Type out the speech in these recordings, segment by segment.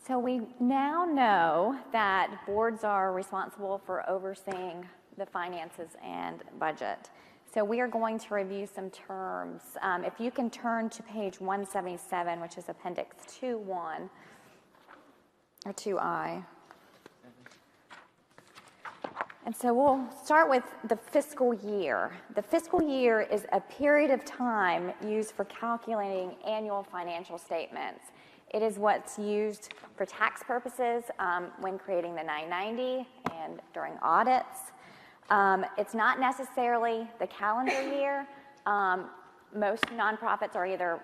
So we now know that boards are responsible for overseeing the finances and budget. So we are going to review some terms. If you can turn to page 177, which is Appendix 2.1, or 2I. And so we'll start with the fiscal year. The fiscal year is a period of time used for calculating annual financial statements. It is what's used for tax purposes when creating the 990 and during audits. It's not necessarily the calendar year. Most nonprofits are either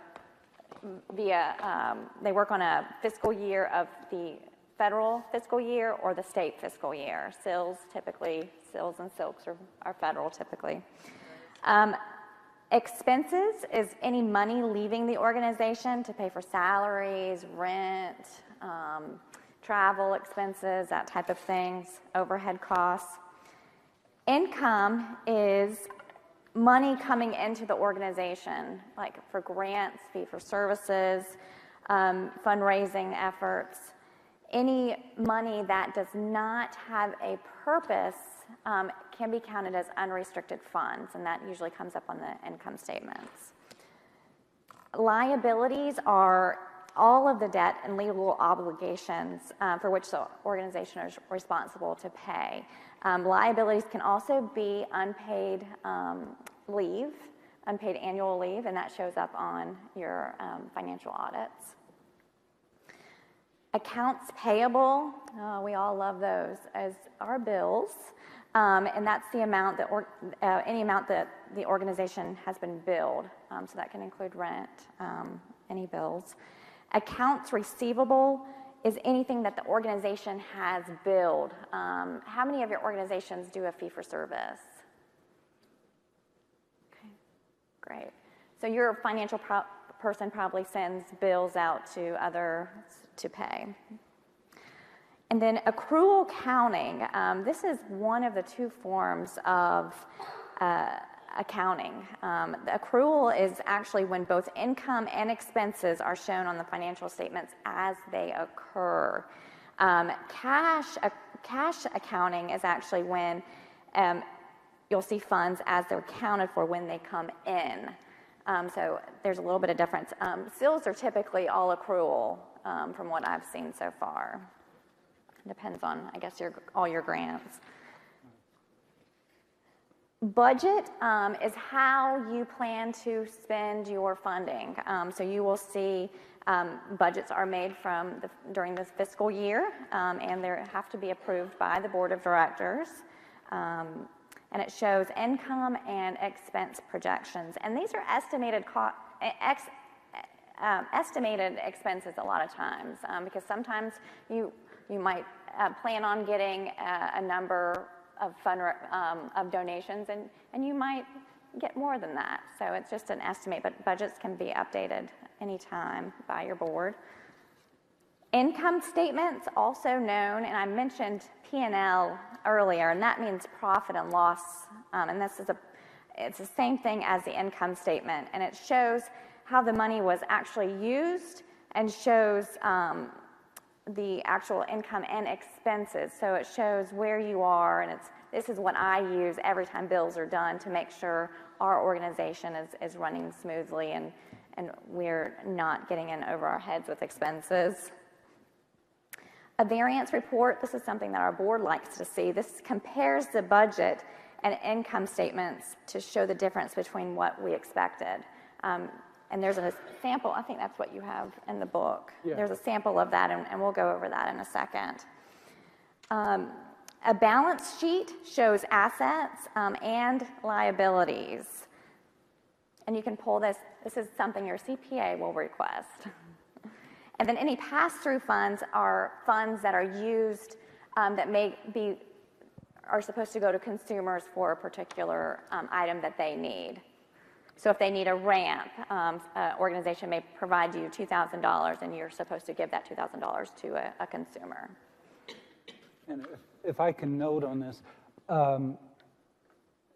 they work on a fiscal year of the federal fiscal year or the state fiscal year. SILCs and SILCs are federal typically. Expenses is any money leaving the organization to pay for salaries, rent, travel expenses, that type of things, overhead costs. Income is money coming into the organization, like for grants, fee for services, fundraising efforts. Any money that does not have a purpose can be counted as unrestricted funds, and that usually comes up on the income statements. Liabilities are all of the debt and legal obligations for which the organization is responsible to pay. Liabilities can also be unpaid leave, unpaid annual leave, and that shows up on your financial audits. Accounts payable, we all love those, as are bills, and that's the amount that any amount that the organization has been billed, so that can include rent, any bills. Accounts receivable is anything that the organization has billed. How many of your organizations do a fee for service? Okay, great. So your financial person probably sends bills out to others to pay. And then accrual counting. This is one of the two forms of accounting. The accrual is actually when both income and expenses are shown on the financial statements as they occur. Cash accounting is actually when you'll see funds as they're accounted for when they come in. So there's a little bit of difference. SILs are typically all accrual from what I've seen so far. Depends on, I guess, all your grants. Budget is how you plan to spend your funding. So you will see budgets are made during this fiscal year, and they have to be approved by the board of directors. And it shows income and expense projections. And these are estimated expenses a lot of times, because sometimes you might plan on getting a number of donations, and you might get more than that. So it's just an estimate, but budgets can be updated anytime by your board. Income statements, also known, and I mentioned P&L earlier, and that means profit and loss, and it's the same thing as the income statement, and it shows how the money was actually used and shows the actual income and expenses. So it shows where you are, and this is what I use every time bills are done to make sure our organization is running smoothly and we're not getting in over our heads with expenses. A variance report, this is something that our board likes to see. This compares the budget and income statements to show the difference between what we expected. And there's a sample, I think that's what you have in the book. Yeah. There's a sample of that, and we'll go over that in a second. A balance sheet shows assets and liabilities. And you can pull this. This is something your CPA will request. And then any pass-through funds are funds that are used that are supposed to go to consumers for a particular item that they need. So if they need a ramp, an organization may provide you $2,000, and you're supposed to give that $2,000 to a consumer. And if I can note on this,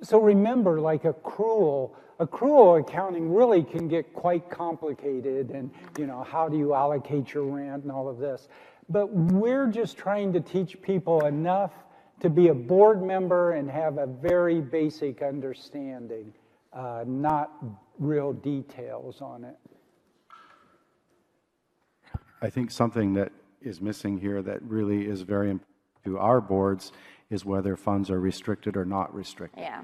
So remember, like accrual accounting really can get quite complicated, and how do you allocate your rent and all of this. But we're just trying to teach people enough to be a board member and have a very basic understanding, not real details on it. I think something that is missing here that really is very important to our boards is whether funds are restricted or not restricted. Yeah,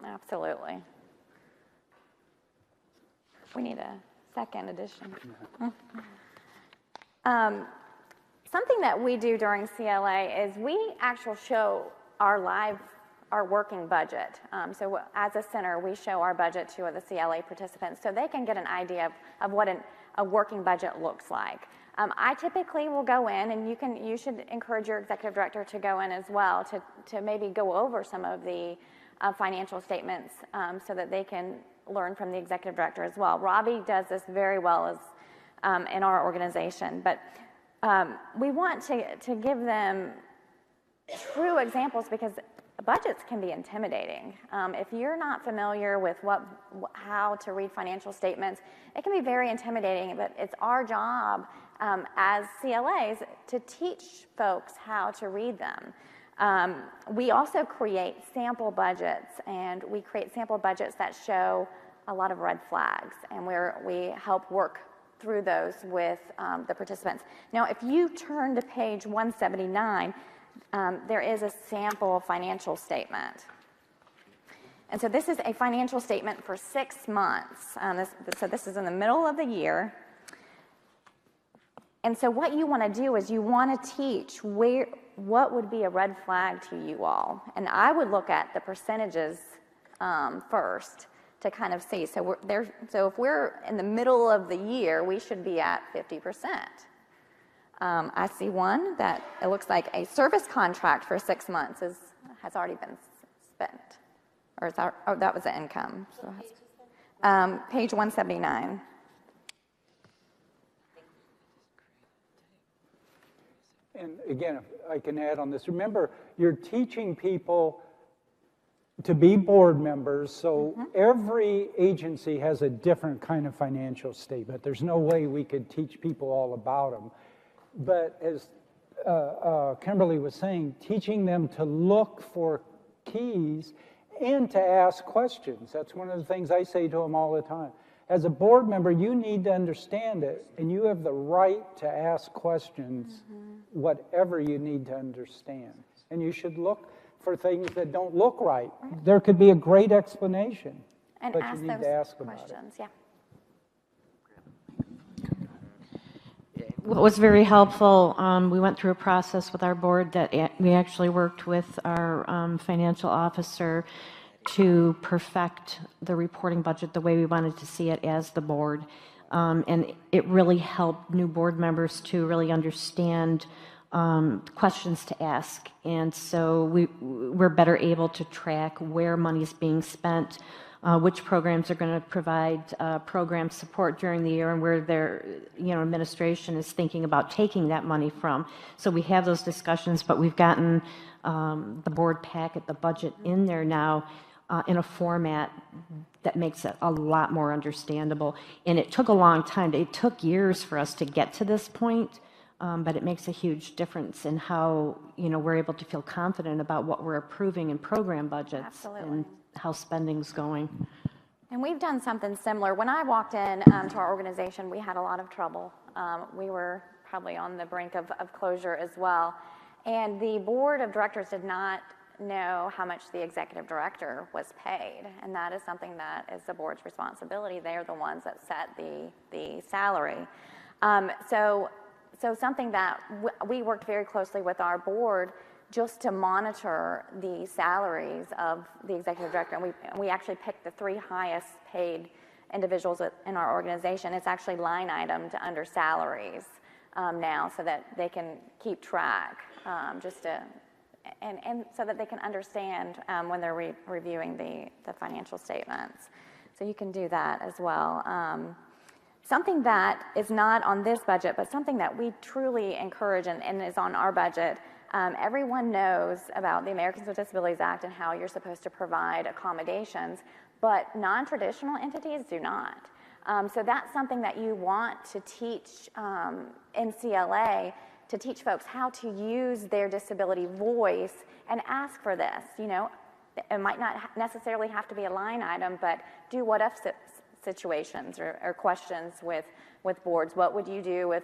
absolutely. We need a second edition. Something that we do during CLA is we actually show our working budget. So as a center, we show our budget to the CLA participants so they can get an idea of what a working budget looks like. I typically will go in, and you should encourage your executive director to go in as well to maybe go over some of the financial statements so that they can learn from the executive director as well. Robbie does this very well in our organization, but we want to give them true examples because budgets can be intimidating. If you're not familiar with how to read financial statements, it can be very intimidating, but it's our job as CLAs to teach folks how to read them. We also create sample budgets, and we create sample budgets that show a lot of red flags, and we help work through those with the participants. Now, if you turn to page 179, there is a sample financial statement. And so this is a financial statement for 6 months. So this is in the middle of the year. And so what you want to do is you want to teach what would be a red flag to you all. And I would look at the percentages first to kind of see. So if we're in the middle of the year, we should be at 50%. I see one that it looks like a service contract for 6 months has already been spent. Or that was the income. So page 179. And again, if I can add on this, remember, you're teaching people to be board members, so every agency has a different kind of financial statement. There's no way we could teach people all about them. But as Kimberly was saying, teaching them to look for keys and to ask questions. That's one of the things I say to them all the time. As a board member, you need to understand it, and you have the right to ask questions, whatever you need to understand. And you should look for things that don't look right. There could be a great explanation, and but you need to ask about questions. it. Yeah. What was very helpful, we went through a process with our board that we actually worked with our financial officer to perfect the reporting budget the way we wanted to see it as the board. And it really helped new board members to really understand questions to ask. And so we're better able to track where money's being spent, which programs are going to provide program support during the year, and where their administration is thinking about taking that money from. So we have those discussions, but we've gotten the board packet, the budget in there now in a format that makes it a lot more understandable. And it took a long time. It took years for us to get to this point, but it makes a huge difference in how we're able to feel confident about what we're approving in program budgets. Absolutely. And how spending's going. And we've done something similar. When I walked in to our organization, we had a lot of trouble. We were probably on the brink of closure as well. And the board of directors did not know how much the executive director was paid. And that is something that is the board's responsibility. They are the ones that set the salary. So something that we worked very closely with our board just to monitor the salaries of the executive director. And we actually picked the 3 highest paid individuals in our organization. It's actually line itemed under salaries now so that they can keep track, and so that they can understand when they're reviewing the financial statements. So you can do that as well. something that is not on this budget, but something that we truly encourage and is on our budget. Everyone knows about the Americans with Disabilities Act and how you're supposed to provide accommodations, but non-traditional entities do not. So that's something that you want to teach in CLA, to teach folks how to use their disability voice and ask for this. You know, it might not necessarily have to be a line item, but do what if situations or questions with boards. What would you do if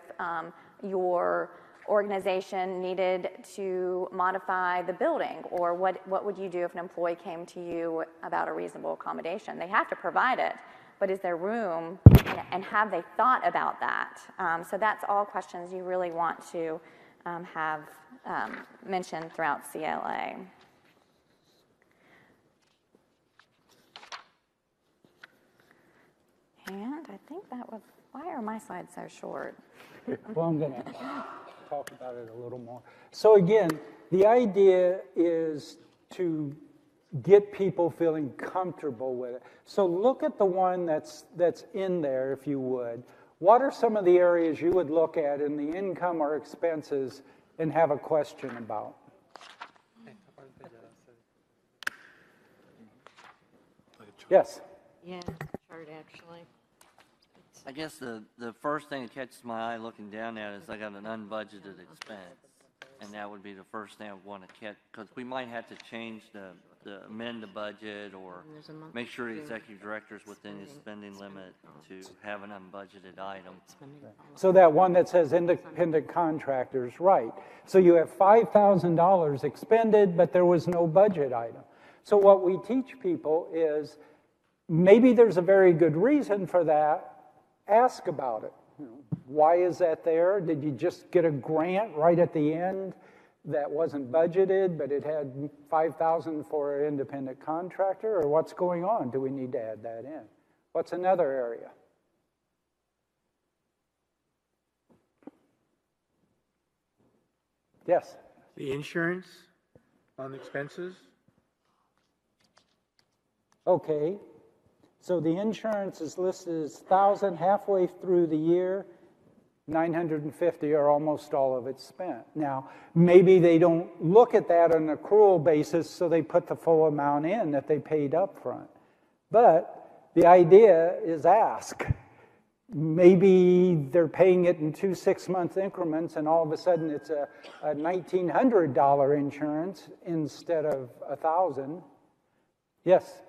your organization needed to modify the building, or what would you do if an employee came to you about a reasonable accommodation? They have to provide it, but is there room, and have they thought about that? So that's all questions you really want to have mentioned throughout CLA. And I think that was, why are my slides so short? Well, I'm going to talk about it a little more. So again, the idea is to get people feeling comfortable with it. So look at the one that's in there, if you would. What are some of the areas you would look at in the income or expenses and have a question about? Yes. Yeah, chart actually. I guess the first thing that catches my eye looking down at is I got an unbudgeted expense, and that would be the first thing I would want to catch, because we might have to change the amend the budget or make sure the executive director's within his spending limit to have an unbudgeted item. So that one that says independent contractors, right. So you have $5,000 expended, but there was no budget item. So what we teach people is maybe there's a very good reason for that. Ask about it. You know, why is that there? Did you just get a grant right at the end that wasn't budgeted, but it had $5,000 for an independent contractor? Or what's going on? Do we need to add that in? What's another area? Yes? The insurance on expenses? Okay. So the insurance is listed as $1,000 halfway through the year, $950 or almost all of it spent. Now, maybe they don't look at that on an accrual basis, so they put the full amount in that they paid up front. But the idea is ask. Maybe they're paying it in 2 6-month increments, and all of a sudden it's a $1,900 insurance instead of $1,000. Yes?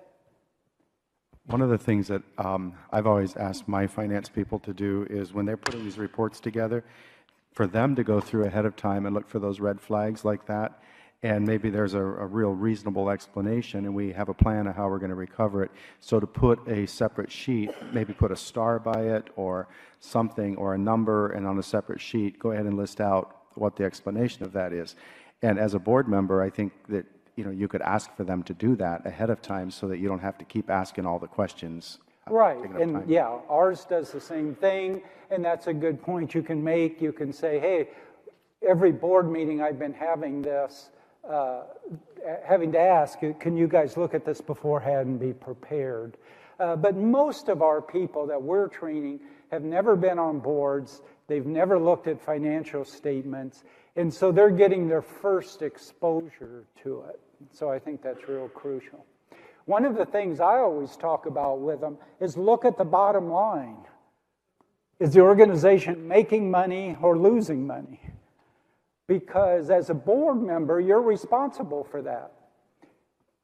One of the things that I've always asked my finance people to do is when they're putting these reports together, for them to go through ahead of time and look for those red flags like that, and maybe there's a real reasonable explanation and we have a plan of how we're going to recover it. So to put a separate sheet, maybe put a star by it or something or a number, and on a separate sheet, go ahead and list out what the explanation of that is. And as a board member, I think that you could ask for them to do that ahead of time so that you don't have to keep asking all the questions. Right, and yeah, ours does the same thing, and that's a good point you can make. You can say, hey, every board meeting I've been having this, having to ask, can you guys look at this beforehand and be prepared? But most of our people that we're training have never been on boards, they've never looked at financial statements, and so they're getting their first exposure to it. So I think that's real crucial. One of the things I always talk about with them is look at the bottom line. Is the organization making money or losing money? Because as a board member, you're responsible for that.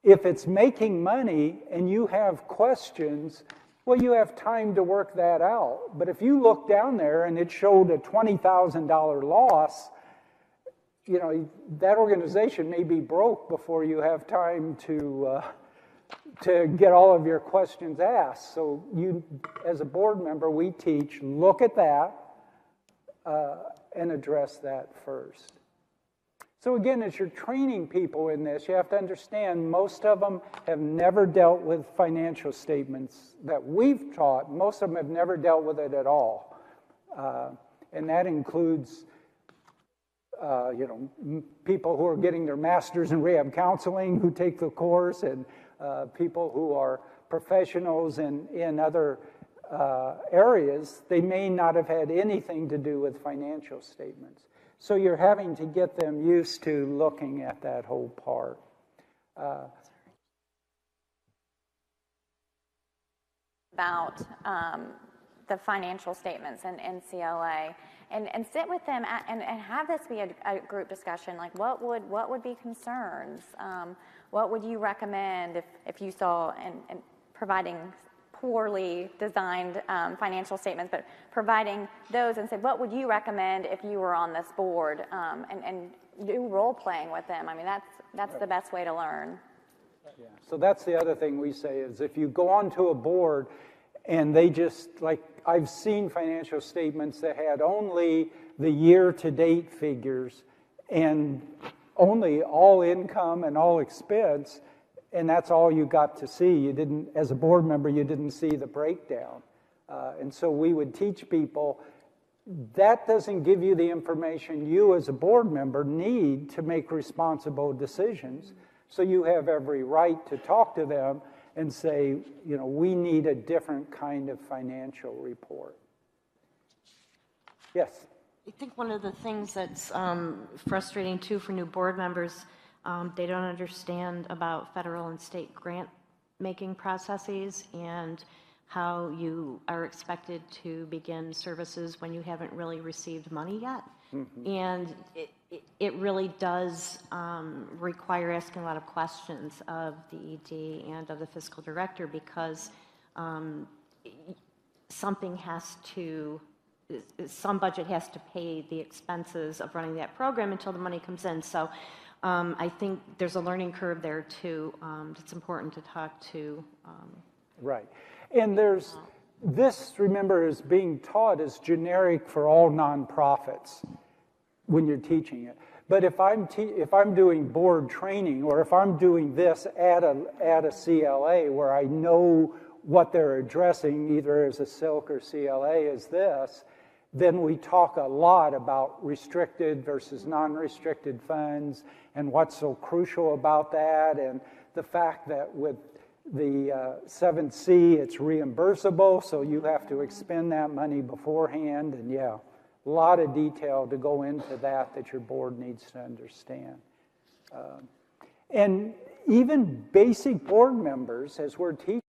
If it's making money and you have questions, well, you have time to work that out. But if you look down there and it showed a $20,000 loss, that organization may be broke before you have time to get all of your questions asked. So you, as a board member, we teach, look at that and address that first. So again, as you're training people in this, you have to understand most of them have never dealt with financial statements that we've taught. Most of them have never dealt with it at all. And that includes people who are getting their masters in rehab counseling who take the course, and people who are professionals in other areas, they may not have had anything to do with financial statements. So you're having to get them used to looking at that whole part. About the financial statements and CLA, and sit with them and have this be a group discussion. Like, what would be concerns? What would you recommend if you saw and providing poorly designed financial statements, but providing those, and say, what would you recommend if you were on this board? And do role playing with them. I mean, that's the best way to learn. Yeah. So that's the other thing we say is if you go onto a board and they just, like, I've seen financial statements that had only the year-to-date figures and only all income and all expense, and that's all you got to see. You didn't, as a board member, you didn't see the breakdown. And so we would teach people that doesn't give you the information you as a board member need to make responsible decisions. So you have every right to talk to them and say, you know, we need a different kind of financial report. Yes? I think one of the things that's frustrating too for new board members, they don't understand about federal and state grant making processes and how you are expected to begin services when you haven't really received money yet. Mm-hmm. And it really does require asking a lot of questions of the ED and of the fiscal director, because some budget has to pay the expenses of running that program until the money comes in. So I think there's a learning curve there too. It's important to talk to. Right. And there's, this, remember, is being taught as generic for all nonprofits when you're teaching it. But if I'm doing board training, or if I'm doing this at a CLA where I know what they're addressing, either as a SILC or CLA as this, then we talk a lot about restricted versus non-restricted funds and what's so crucial about that, and the fact that with the 7C, it's reimbursable, so you have to expend that money beforehand, and yeah, a lot of detail to go into that your board needs to understand. And even basic board members, as we're teaching,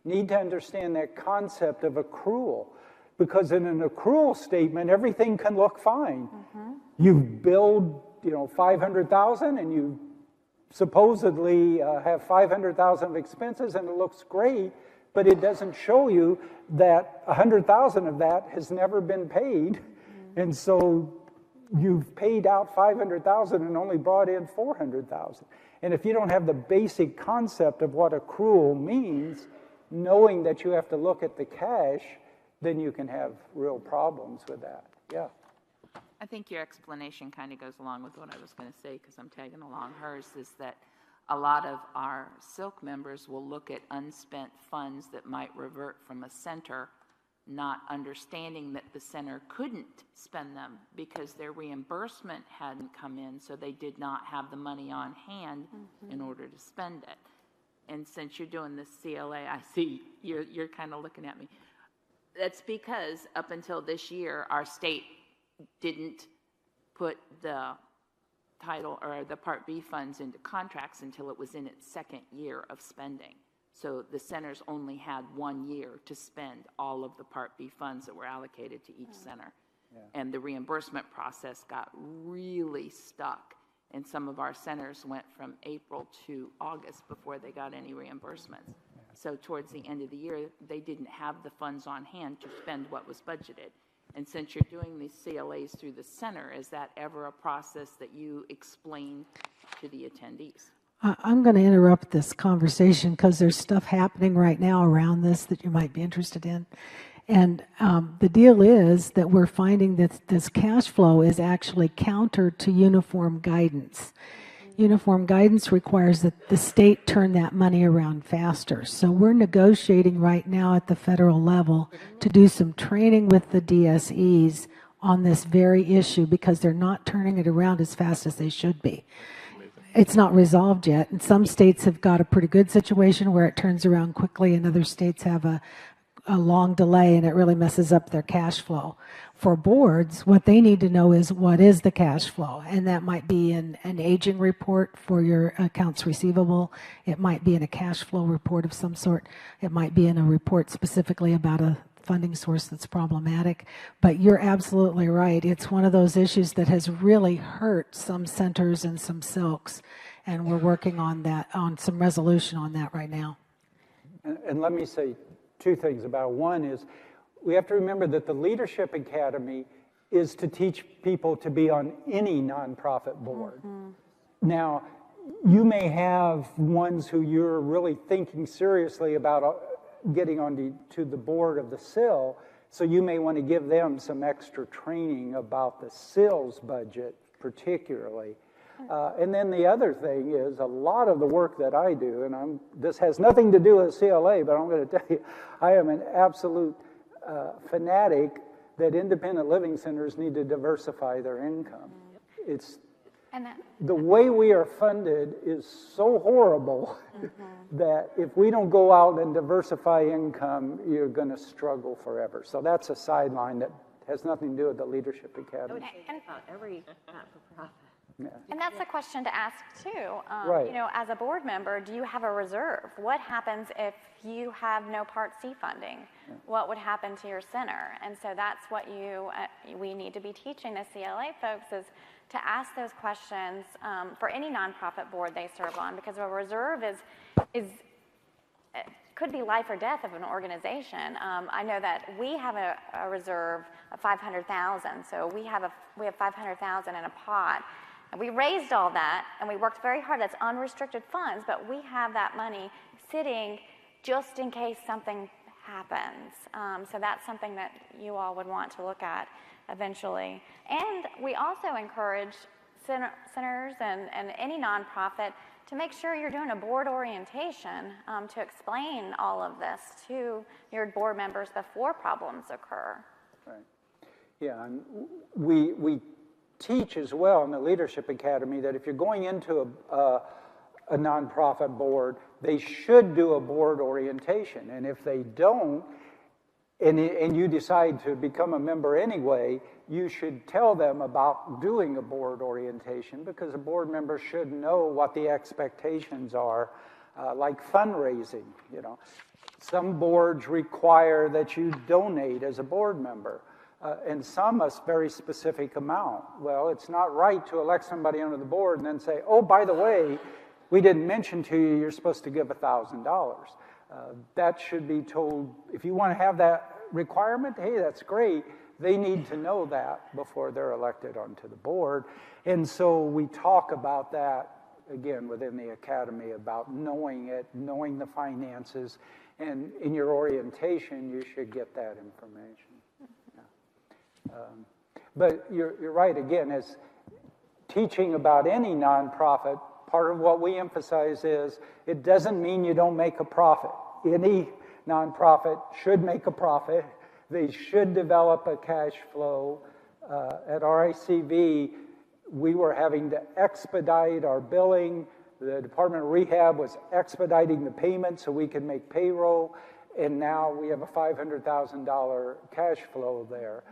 need to understand that concept of accrual, because in an accrual statement, everything can look fine. Mm-hmm. You've billed, $500,000, and you supposedly have $500,000 of expenses, and it looks great, but it doesn't show you that $100,000 of that has never been paid, and so you've paid out $500,000 and only brought in $400,000. And if you don't have the basic concept of what accrual means, knowing that you have to look at the cash, then you can have real problems with that. Yeah. I think your explanation kind of goes along with what I was going to say, because I'm tagging along hers, is that a lot of our SILC members will look at unspent funds that might revert from a center, not understanding that the center couldn't spend them because their reimbursement hadn't come in, so they did not have the money on hand in order to spend it. And since you're doing this CLA, I see you're kind of looking at me. That's because up until this year, our state didn't put the title or the Part B funds into contracts until it was in its second year of spending. So the centers only had 1 year to spend all of the Part B funds that were allocated to each center. Yeah. And the reimbursement process got really stuck. And some of our centers went from April to August before they got any reimbursements. So towards the end of the year, they didn't have the funds on hand to spend what was budgeted. And since you're doing these CLAs through the center, is that ever a process that you explain to the attendees? I'm going to interrupt this conversation because there's stuff happening right now around this that you might be interested in. And the deal is that we're finding that this cash flow is actually counter to uniform guidance. Uniform guidance requires that the state turn that money around faster. So we're negotiating right now at the federal level to do some training with the DSEs on this very issue, because they're not turning it around as fast as they should be. It's not resolved yet, and some states have got a pretty good situation where it turns around quickly, and other states have a a long delay and it really messes up their cash flow. For boards, what they need to know is what is the cash flow, and that might be an aging report for your accounts receivable. It might be in a cash flow report of some sort. It might be in a report specifically about a funding source that's problematic. But you're absolutely right. It's one of those issues that has really hurt some centers and some SILCs, and we're working on that, on some resolution on that right now. And let me say two things about it. One is, we have to remember that the Leadership Academy is to teach people to be on any nonprofit board. Now, you may have ones who you're really thinking seriously about getting onto the board of the SIL, so you may want to give them some extra training about the SIL's budget particularly. And then the other thing is, a lot of the work that I do, and this has nothing to do with CLA, but I'm going to tell you, I am an absolute fanatic that independent living centers need to diversify their income. It's the way we are funded is so horrible that if we don't go out and diversify income, you're going to struggle forever. So that's a sideline that has nothing to do with the Leadership Academy. Every not-for-profit. Yeah. And that's a question to ask too. Right. You know, as a board member, do you have a reserve? What happens if you have no Part C funding? Yeah. What would happen to your center? And so that's what we need to be teaching the CLA folks, is to ask those questions for any nonprofit board they serve on, because a reserve could be life or death of an organization. I know that we have a reserve of $500,000, so we have $500,000 in a pot. And we raised all that, and we worked very hard. That's unrestricted funds, but we have that money sitting just in case something happens. So that's something that you all would want to look at eventually. And we also encourage centers and any nonprofit to make sure you're doing a board orientation to explain all of this to your board members before problems occur. Right. Yeah, and we teach as well in the Leadership Academy that if you're going into a nonprofit board, they should do a board orientation. And if they don't, and you decide to become a member anyway, you should tell them about doing a board orientation, because a board member should know what the expectations are, like fundraising. You know, some boards require that you donate as a board member. And some a very specific amount. Well, it's not right to elect somebody onto the board and then say, oh, by the way, we didn't mention to you, you're supposed to give $1,000. That should be told. If you want to have that requirement, hey, that's great. They need to know that before they're elected onto the board. And so we talk about that, again, within the academy, about knowing it, knowing the finances, and in your orientation, you should get that information. But you're right, again, as teaching about any nonprofit, part of what we emphasize is it doesn't mean you don't make a profit. Any nonprofit should make a profit. They should develop a cash flow. At RICV, we were having to expedite our billing. The Department of Rehab was expediting the payment so we could make payroll. And now we have a $500,000 cash flow there.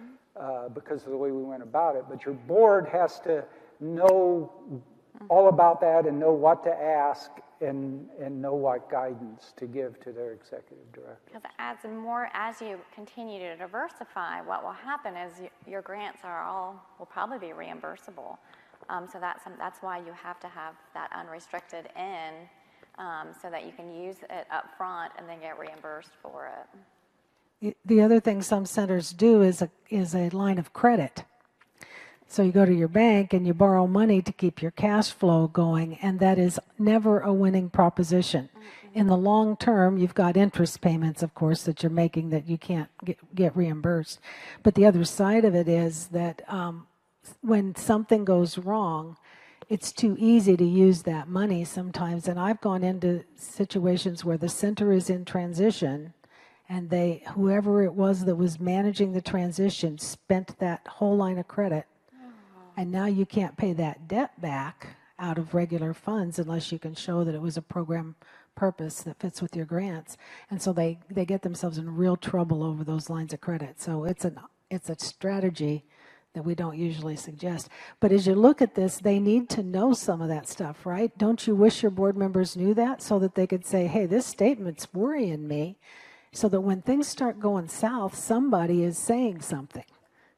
Because of the way we went about it. But your board has to know all about that and know what to ask and know what guidance to give to their executive director. Because as you continue to diversify, what will happen is your grants will probably be reimbursable. So that's why you have to have that unrestricted in, so that you can use it up front and then get reimbursed for it. The other thing some centers do is a line of credit. So you go to your bank and you borrow money to keep your cash flow going, and that is never a winning proposition. In the long term, you've got interest payments, of course, that you're making that you can't get reimbursed. But the other side of it is that when something goes wrong, it's too easy to use that money sometimes. And I've gone into situations where the center is in transition, and whoever it was that was managing the transition spent that whole line of credit. And now you can't pay that debt back out of regular funds unless you can show that it was a program purpose that fits with your grants. And so they get themselves in real trouble over those lines of credit. So it's a strategy that we don't usually suggest. But as you look at this, they need to know some of that stuff, right? Don't you wish your board members knew that so that they could say, hey, this statement's worrying me, so that when things start going south, somebody is saying something.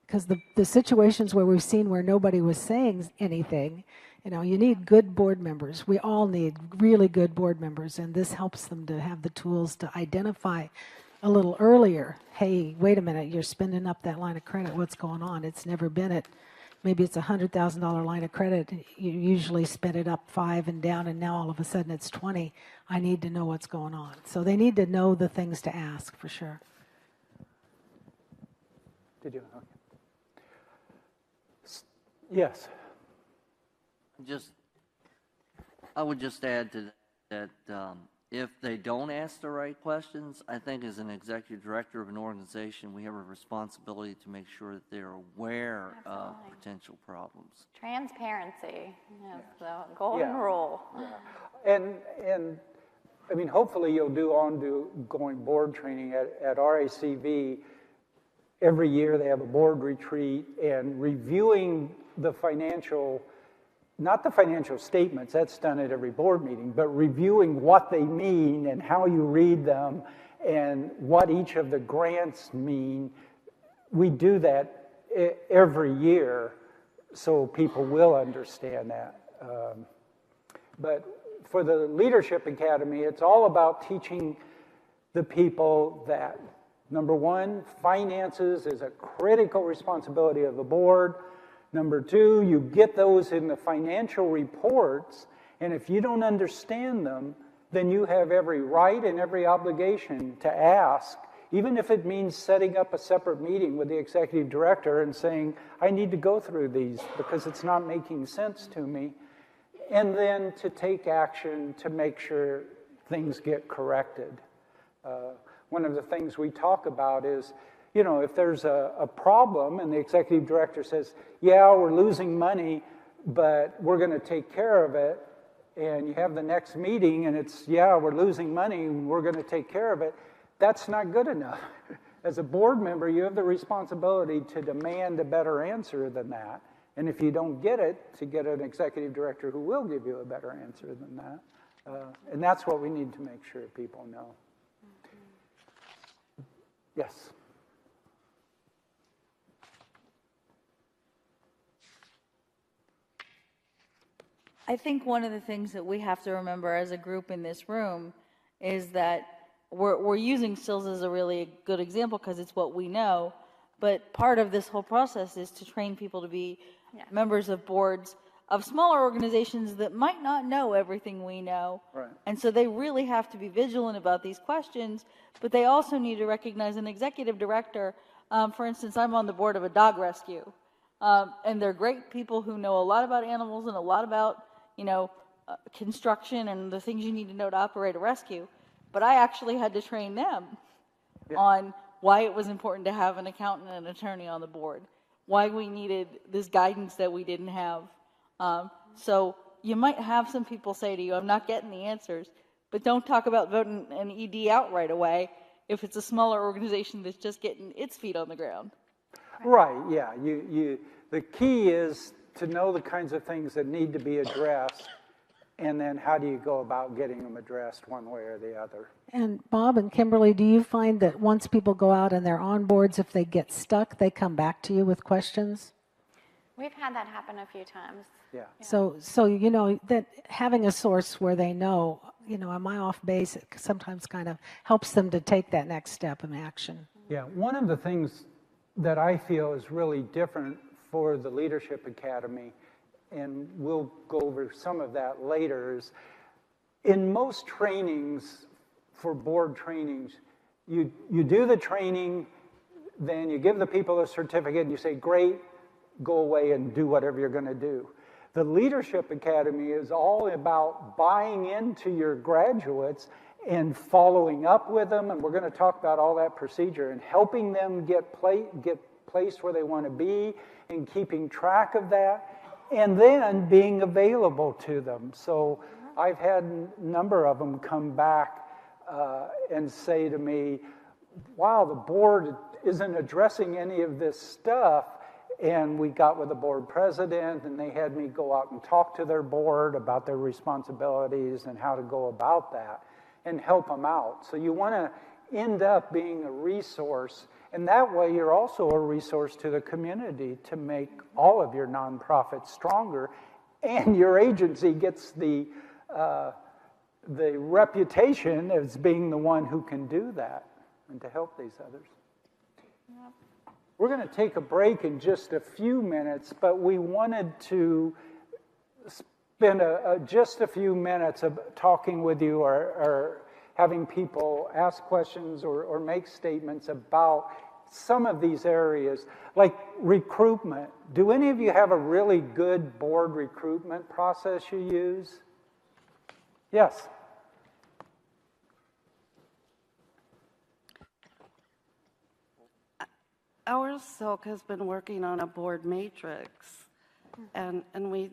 Because the situations where we've seen where nobody was saying anything, you need good board members. We all need really good board members, and this helps them to have the tools to identify a little earlier, hey, wait a minute, you're spending up that line of credit, what's going on? It's never been at, maybe it's $100,000 line of credit, you usually spend it up 5 and down, and now all of a sudden it's 20. I need to know what's going on. So they need to know the things to ask, for sure. Did you? Okay. Yes. I would just add to that, if they don't ask the right questions, I think as an executive director of an organization, we have a responsibility to make sure that they're aware of potential problems. Transparency is the golden rule. Yeah. And I mean, hopefully you'll do ongoing board training at RACV. Every year they have a board retreat, and reviewing the not the financial statements, that's done at every board meeting, but reviewing what they mean and how you read them and what each of the grants mean. We do that every year so people will understand that. But for the Leadership Academy, it's all about teaching the people that, number one, finances is a critical responsibility of the board. Number two, you get those in the financial reports, and if you don't understand them, then you have every right and every obligation to ask, even if it means setting up a separate meeting with the executive director and saying, I need to go through these because it's not making sense to me, and then to take action to make sure things get corrected. One of the things we talk about is, if there's a problem and the executive director says, yeah, we're losing money, but we're going to take care of it, and you have the next meeting and it's, yeah, we're losing money, we're going to take care of it, that's not good enough. As a board member, you have the responsibility to demand a better answer than that. And if you don't get it, to get an executive director who will give you a better answer than that. And that's what we need to make sure people know. Yes. I think one of the things that we have to remember as a group in this room is that we're using SILCs as a really good example because it's what we know, but part of this whole process is to train people to be members of boards of smaller organizations that might not know everything we know. Right. And so they really have to be vigilant about these questions, but they also need to recognize an executive director. For instance, I'm on the board of a dog rescue, and they're great people who know a lot about animals and a lot about construction and the things you need to know to operate a rescue. But I actually had to train them on why it was important to have an accountant and an attorney on the board, why we needed this guidance that we didn't have. So you might have some people say to you, I'm not getting the answers, but don't talk about voting an ED out right away if it's a smaller organization that's just getting its feet on the ground. Right, yeah. The key is to know the kinds of things that need to be addressed, and then how do you go about getting them addressed one way or the other. And Bob and Kimberly, do you find that once people go out and they're on boards, if they get stuck, they come back to you with questions? We've had that happen a few times. Yeah. So that having a source where they know, am I off base, it sometimes kind of helps them to take that next step in action. Yeah, one of the things that I feel is really different for the Leadership Academy, and we'll go over some of that later, is in most trainings, for board trainings, you do the training, then you give the people a certificate, and you say, great, go away and do whatever you're going to do. The Leadership Academy is all about buying into your graduates and following up with them, and we're going to talk about all that procedure, and helping them get placed where they want to be, and keeping track of that, and then being available to them. So I've had a number of them come back and say to me, wow, the board isn't addressing any of this stuff. And we got with the board president, and they had me go out and talk to their board about their responsibilities and how to go about that and help them out. So you want to end up being a resource, and that way you're also a resource to the community to make all of your nonprofits stronger, and your agency gets the reputation as being the one who can do that and to help these others. We're going to take a break in just a few minutes, but we wanted to spend just a few minutes of talking with you or having people ask questions or make statements about some of these areas, like recruitment. Do any of you have a really good board recruitment process you use? Yes. Our SILC has been working on a board matrix, and we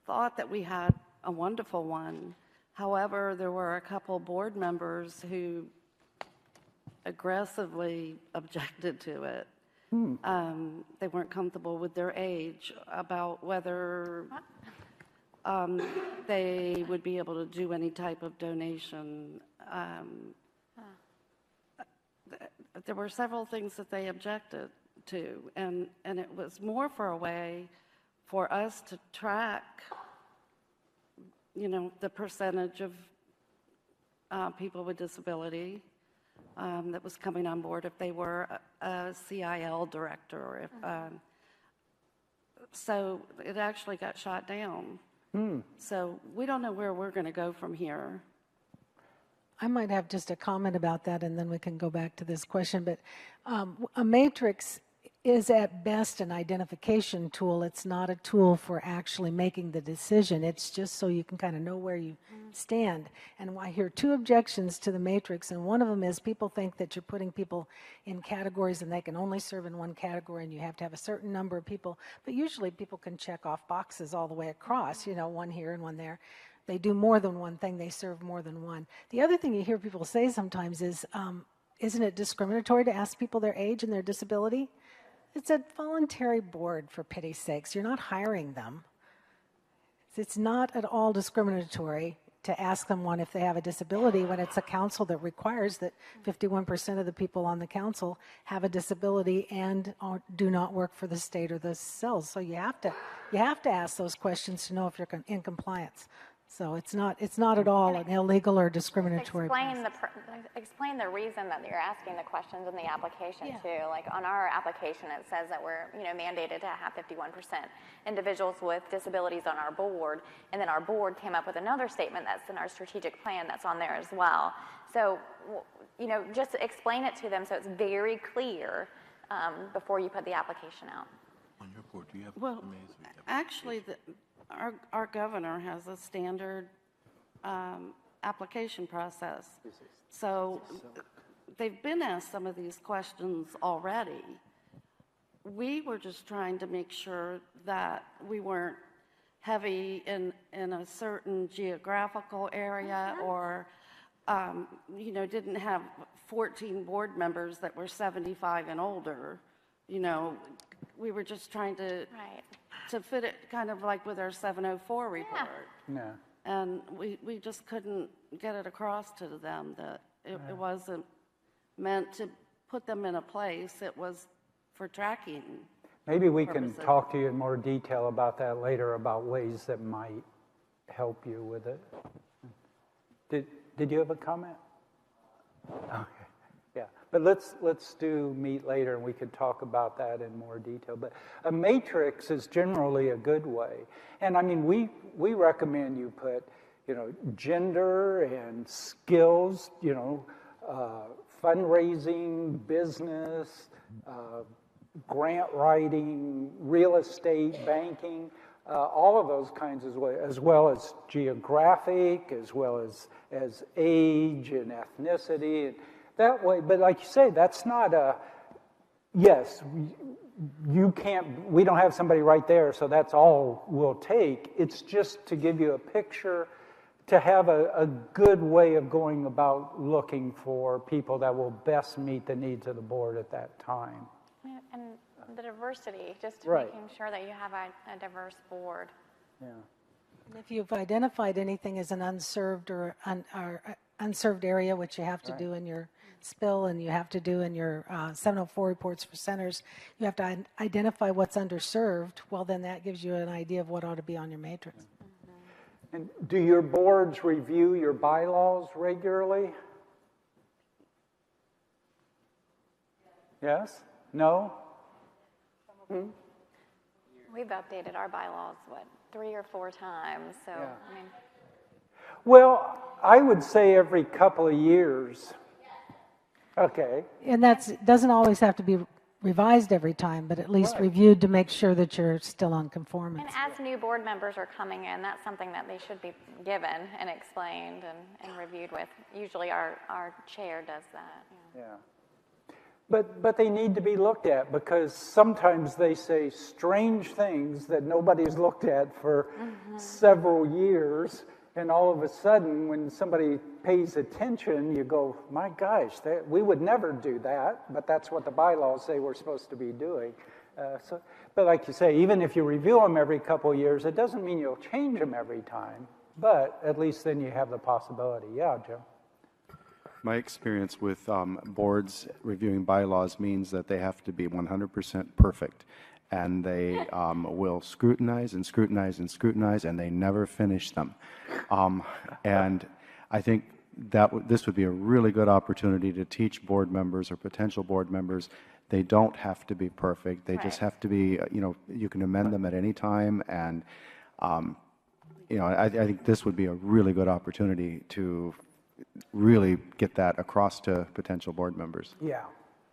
thought that we had a wonderful one. However, there were a couple board members who aggressively objected to it. They weren't comfortable with their age, about whether they would be able to do any type of donation. There were several things that they objected to, and it was more for a way for us to track, the percentage of people with disability that was coming on board, if they were a CIL director, or if so it actually got shot down. So we don't know where we're going to go from here. I might have just a comment about that, and then we can go back to this question. But a matrix is at best an identification tool. It's not a tool for actually making the decision. It's just so you can kind of know where you stand. And I hear two objections to the matrix, and one of them is people think that you're putting people in categories and they can only serve in one category, and you have to have a certain number of people. But usually people can check off boxes all the way across, one here and one there. They do more than one thing, they serve more than one. The other thing you hear people say sometimes is, isn't it discriminatory to ask people their age and their disability? It's a voluntary board, for pity's sakes. You're not hiring them. It's not at all discriminatory to ask someone if they have a disability when it's a council that requires that 51% of the people on the council have a disability and do not work for the state or the SILCs. So you have to ask those questions to know if you're in compliance. So it's not at all an illegal or discriminatory process. Explain the reason that you're asking the questions in the application too. Like on our application, it says that we're mandated to have 51% individuals with disabilities on our board, and then our board came up with another statement that's in our strategic plan that's on there as well. So just explain it to them so it's very clear before you put the application out. On your board, do you have? Well, actually, our governor has a standard application process. So they've been asked some of these questions already. We were just trying to make sure that we weren't heavy in a certain geographical area, or didn't have 14 board members that were 75 and older. We were just trying to fit it kind of like with our 704 report. Yeah. And we just couldn't get it across to them that it wasn't meant to put them in a place. It was for tracking. Maybe we can talk to you in more detail about that later, about ways that might help you with it. Did you have a comment? Okay. Yeah, but let's meet later, and we could talk about that in more detail. But a matrix is generally a good way, and I mean we recommend you put gender and skills, fundraising, business, grant writing, real estate, banking, all of those kinds as well as geographic, as well as age and ethnicity. That way, but like you say, that's not yes, you can't, we don't have somebody right there, so that's all we'll take. It's just to give you a picture, to have a good way of going about looking for people that will best meet the needs of the board at that time. Yeah, and the diversity, just Right. making sure that you have a diverse board. Yeah. And if you've identified anything as an unserved or unserved area, which you have to do in your spill and you have to do in your 704 reports for centers, you have to identify what's underserved. Well, then that gives you an idea of what ought to be on your matrix. And do your boards review your bylaws regularly? Yes? No? We've updated our bylaws, 3 or 4 times, so, Yeah. I mean, Well, I would say every couple of years. Okay. And that doesn't always have to be revised every time, but at least reviewed to make sure that you're still on conformance. and as new board members are coming in, that's something that they should be given and explained and reviewed with. Usually our chair does that. Yeah. But they need to be looked at because sometimes they say strange things that nobody's looked at for several years. And all of a sudden, when somebody pays attention, you go, my gosh, we would never do that. But that's what the bylaws say we're supposed to be doing. But like you say, even if you review them every couple of years, it doesn't mean you'll change them every time. But at least then you have the possibility. Yeah, Joe. My experience with boards reviewing bylaws means that they have to be 100% perfect. And they will scrutinize and scrutinize and scrutinize, and they never finish them. And I think that this would be a really good opportunity to teach board members or potential board members they don't have to be perfect. They just have to be, you can amend them at any time. And, I think this would be a really good opportunity to really get that across to potential board members. Yeah.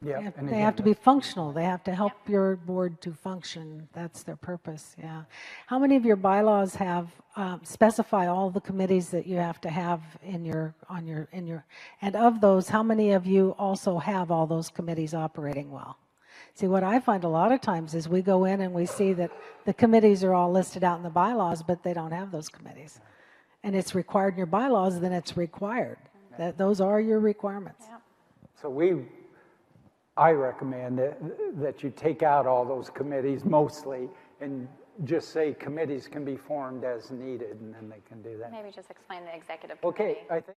Yeah. They have to be functional. They have to help your board to function. That's their purpose. Yeah. How many of your bylaws have specify all the committees that you have to have in your and of those, how many of you also have all those committees operating well? See, what I find a lot of times is we go in and we see that the committees are all listed out in the bylaws, but they don't have those committees. And it's required in your bylaws, then it's required. Those are your requirements. Yeah. So I recommend that you take out all those committees mostly and just say committees can be formed as needed, and then they can do that. Maybe just explain the executive Okay, committee. I think.